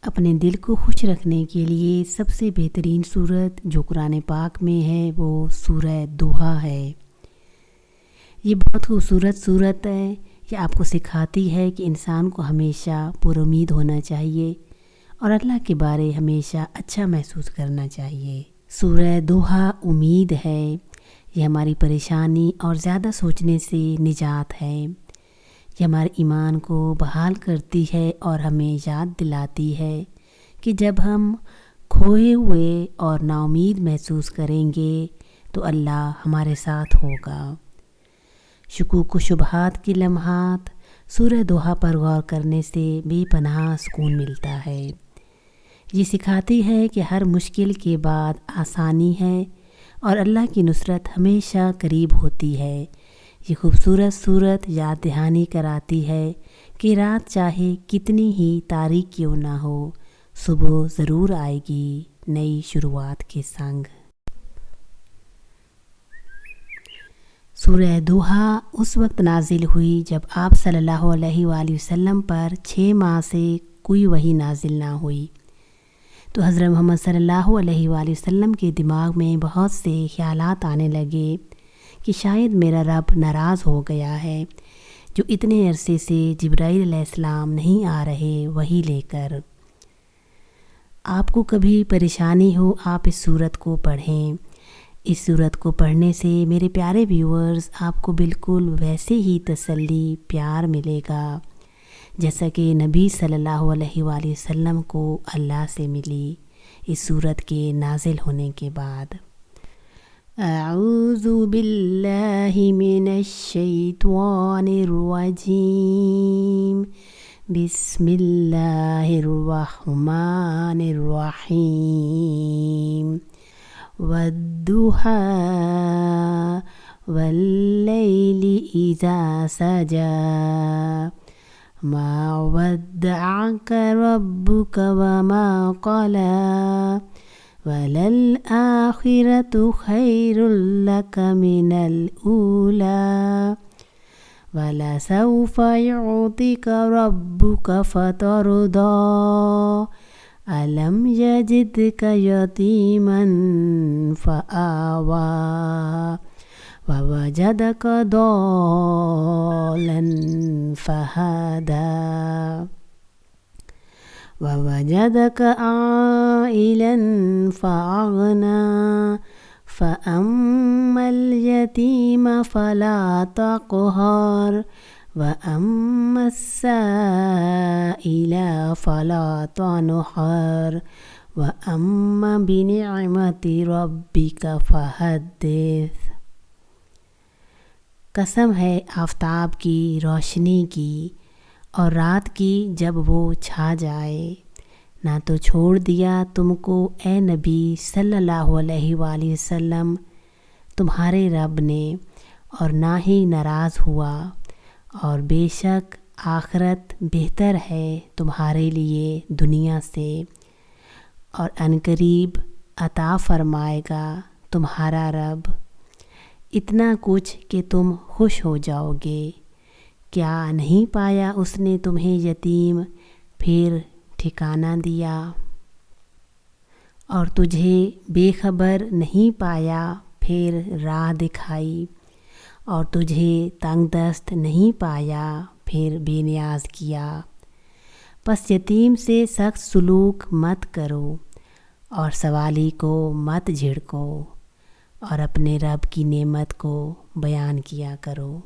اپنے دل کو خوش رکھنے کے لیے سب سے بہترین صورت جو قرآن پاک میں ہے وہ سورہ دوحہ ہے۔ یہ بہت خوبصورت صورت ہے۔ یہ آپ کو سکھاتی ہے کہ انسان کو ہمیشہ پر امید ہونا چاہیے اور اللہ کے بارے ہمیشہ اچھا محسوس کرنا چاہیے۔ سورہ دوحہ امید ہے۔ یہ ہماری پریشانی اور زیادہ سوچنے سے نجات ہے۔ یہ ہمارے ایمان کو بحال کرتی ہے اور ہمیں یاد دلاتی ہے کہ جب ہم کھوئے ہوئے اور نا امید محسوس کریں گے تو اللہ ہمارے ساتھ ہوگا۔ شکوک و شبہات کے لمحات سورہ دوحہ پر غور کرنے سے بے پناہ سکون ملتا ہے۔ یہ سکھاتی ہے کہ ہر مشکل کے بعد آسانی ہے اور اللہ کی نصرت ہمیشہ قریب ہوتی ہے۔ یہ خوبصورت صورت یاد دہانی کراتی ہے کہ رات چاہے کتنی ہی تاریک کیوں نہ ہو، صبح ضرور آئے گی نئی شروعات کے سنگ۔ سورہ دوحہ اس وقت نازل ہوئی جب آپ صلی اللہ علیہ وآلہ وسلم پر 6 ماہ سے کوئی وحی نازل نہ ہوئی، تو حضرت محمد صلی اللہ علیہ وآلہ وسلم کے دماغ میں بہت سے خیالات آنے لگے کہ شاید میرا رب ناراض ہو گیا ہے جو اتنے عرصے سے جبرائیل علیہ السلام نہیں آ رہے وحی لے کر۔ آپ کو کبھی پریشانی ہو آپ اس سورت کو پڑھیں۔ اس سورت کو پڑھنے سے میرے پیارے ویورز آپ کو بالکل ویسے ہی تسلی پیار ملے گا جیسا کہ نبی صلی اللہ علیہ وآلہ وسلم کو اللہ سے ملی اس سورت کے نازل ہونے کے بعد۔ اعوذ باللہ من الشیطان الرجیم، بسم اللہ الرحمن الرحیم، والضحى واللیل اذا سجى ما ودعك ربك وما قلى وللآخرة خير لك من الأولى ولسوف يعطيك ربك فترضى ألم يجدك يتيما فآوى ووجدك ضالا فهدى ووجدك عائلا فأغنى فأما اليتيم فلا تقهر وأما السائل فلا تنهر وأما بنعمة ربك فحدث۔ قسم ہے آفتاب کی روشنی کی اور رات کی جب وہ چھا جائے، نہ تو چھوڑ دیا تم کو اے نبی صلی اللہ علیہ وآلہ وسلم تمہارے رب نے، اور نہ ہی ناراض ہوا، اور بے شک آخرت بہتر ہے تمہارے لیے دنیا سے، اور عنقریب عطا فرمائے گا تمہارا رب اتنا کچھ کہ تم خوش ہو جاؤ گے۔ کیا نہیں پایا اس نے تمہیں یتیم پھر ٹھکانہ دیا، اور تجھے بے خبر نہیں پایا پھر راہ دکھائی، اور تجھے تنگ دست نہیں پایا پھر بے نیاز کیا۔ پس یتیم سے سخت سلوک مت کرو اور سوالی کو مت جھڑکو، اور اپنے رب کی نعمت کو بیان کیا کرو۔